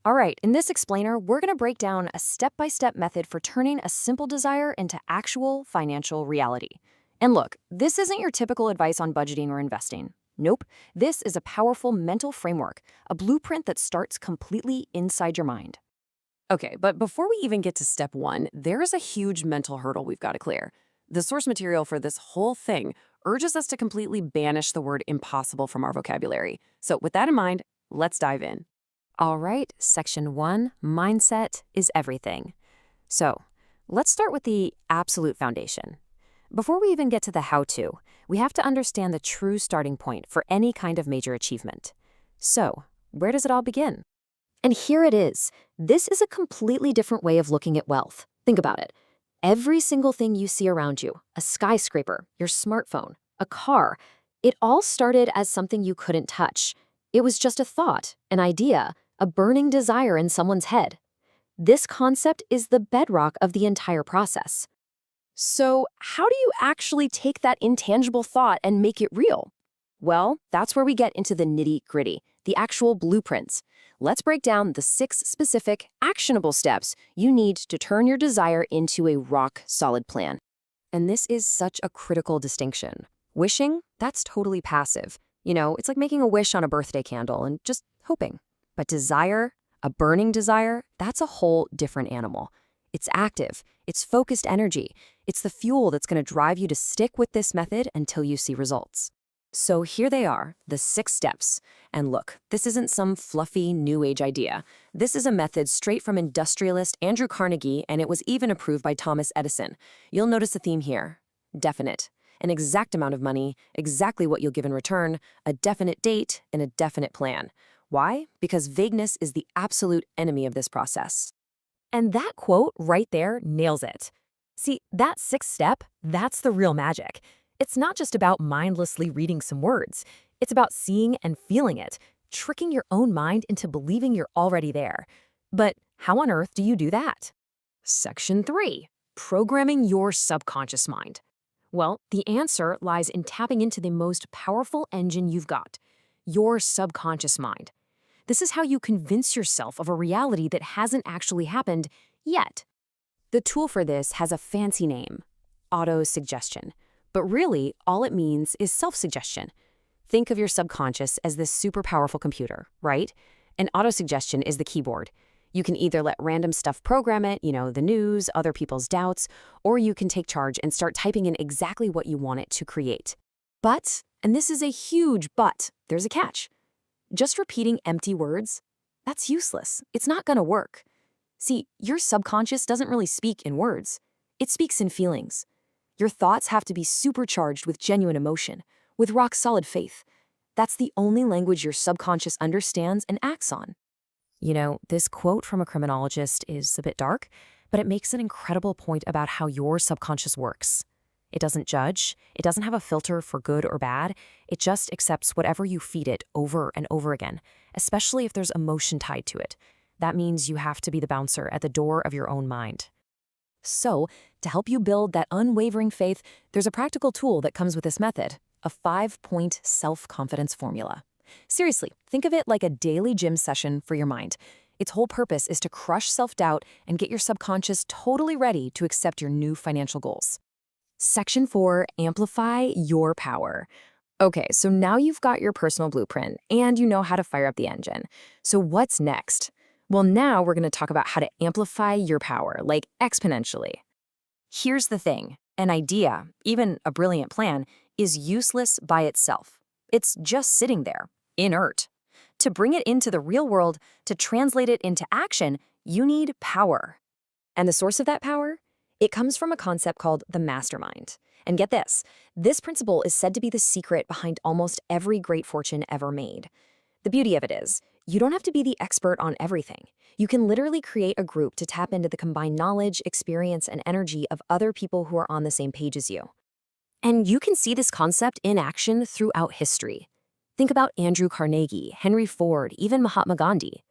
All right, in this explainer, we're going to break down a step-by-step method for turning a simple desire into actual financial reality. And look, this isn't your typical advice on budgeting or investing. Nope, this is a powerful mental framework, a blueprint that starts completely inside your mind. Okay, but before we even get to step one, there is a huge mental hurdle we've got to clear. The source material for this whole thing urges us to completely banish the word impossible from our vocabulary. So with that in mind, let's dive in. All right, section 1, mindset is everything. So, let's start with the absolute foundation. Before we even get to the how-to, we have to understand the true starting point for any kind of major achievement. So, where does it all begin? And here it is. This is a completely different way of looking at wealth. Think about it. Every single thing you see around you, a skyscraper, your smartphone, a car, it all started as something you couldn't touch. It was just a thought, an idea, a burning desire in someone's head. This concept is the bedrock of the entire process. So how do you actually take that intangible thought and make it real? Well, that's where we get into the nitty-gritty, the actual blueprints. Let's break down the 6 specific, actionable steps you need to turn your desire into a rock-solid plan. And this is such a critical distinction. Wishing, that's totally passive. It's like making a wish on a birthday candle and just hoping. But desire, a burning desire, that's a whole different animal. It's active, it's focused energy, it's the fuel that's going to drive you to stick with this method until you see results. So here they are, the 6 steps. And look, this isn't some fluffy new age idea. This is a method straight from industrialist Andrew Carnegie, and it was even approved by Thomas Edison. You'll notice a theme here. Definite. An exact amount of money, exactly what you'll give in return, a definite date, and a definite plan. Why? Because vagueness is the absolute enemy of this process. And that quote right there nails it. See, that 6th step, that's the real magic. It's not just about mindlessly reading some words. It's about seeing and feeling it, tricking your own mind into believing you're already there. But how on earth do you do that? Section 3, programming your subconscious mind. Well, the answer lies in tapping into the most powerful engine you've got, your subconscious mind. This is how you convince yourself of a reality that hasn't actually happened yet. The tool for this has a fancy name, auto-suggestion. But really, all it means is self-suggestion. Think of your subconscious as this super powerful computer, right? And auto-suggestion is the keyboard. You can either let random stuff program it, the news, other people's doubts, or you can take charge and start typing in exactly what you want it to create. But, and this is a huge but, there's a catch. Just repeating empty words, that's useless. It's not going to work. See, your subconscious doesn't really speak in words. It speaks in feelings. Your thoughts have to be supercharged with genuine emotion, with rock-solid faith. That's the only language your subconscious understands and acts on. This quote from a criminologist is a bit dark, but it makes an incredible point about how your subconscious works. It doesn't judge, it doesn't have a filter for good or bad, it just accepts whatever you feed it over and over again, especially if there's emotion tied to it. That means you have to be the bouncer at the door of your own mind. So, to help you build that unwavering faith, there's a practical tool that comes with this method, a 5-point self-confidence formula. Seriously, think of it like a daily gym session for your mind. Its whole purpose is to crush self-doubt and get your subconscious totally ready to accept your new financial goals. Section 4, amplify your power. Okay, so now you've got your personal blueprint and you know how to fire up the engine. So what's next? Well, now we're going to talk about how to amplify your power, like exponentially. Here's the thing. An idea, even a brilliant plan, is useless by itself. It's just sitting there, inert. To bring it into the real world, to translate it into action, you need power. And the source of that power? It comes from a concept called the mastermind. And get this principle is said to be the secret behind almost every great fortune ever made. The beauty of it is, you don't have to be the expert on everything. You can literally create a group to tap into the combined knowledge, experience, and energy of other people who are on the same page as you. And you can see this concept in action throughout history. Think about Andrew Carnegie, Henry Ford, even Mahatma Gandhi.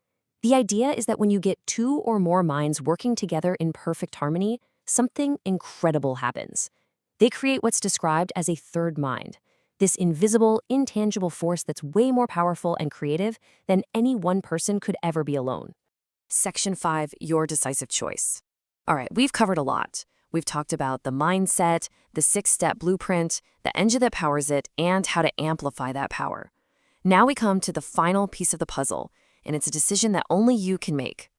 The idea is that when you get 2 or more minds working together in perfect harmony, something incredible happens. They create what's described as a third mind, this invisible, intangible force that's way more powerful and creative than any one person could ever be alone. Section 5, your decisive choice. All right, we've covered a lot. We've talked about the mindset, the 6-step blueprint, the engine that powers it, and how to amplify that power. Now we come to the final piece of the puzzle, and it's a decision that only you can make.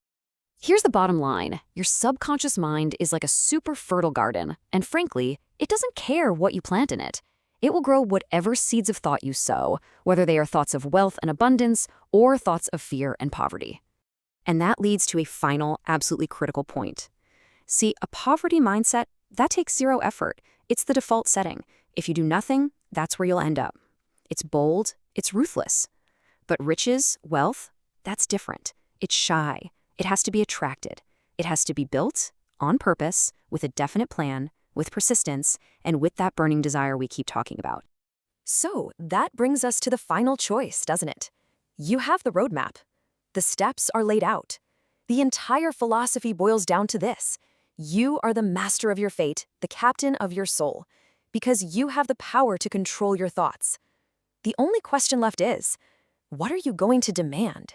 Here's the bottom line. Your subconscious mind is like a super fertile garden, and frankly, it doesn't care what you plant in it. It will grow whatever seeds of thought you sow, whether they are thoughts of wealth and abundance or thoughts of fear and poverty. And that leads to a final, absolutely critical point. See, a poverty mindset, that takes zero effort. It's the default setting. If you do nothing, that's where you'll end up. It's bold, it's ruthless. But riches, wealth, that's different. It's shy. It has to be attracted. It has to be built on purpose, with a definite plan, with persistence, and with that burning desire we keep talking about. So that brings us to the final choice, doesn't it? You have the roadmap. The steps are laid out. The entire philosophy boils down to this. You are the master of your fate, the captain of your soul, because you have the power to control your thoughts. The only question left is, what are you going to demand?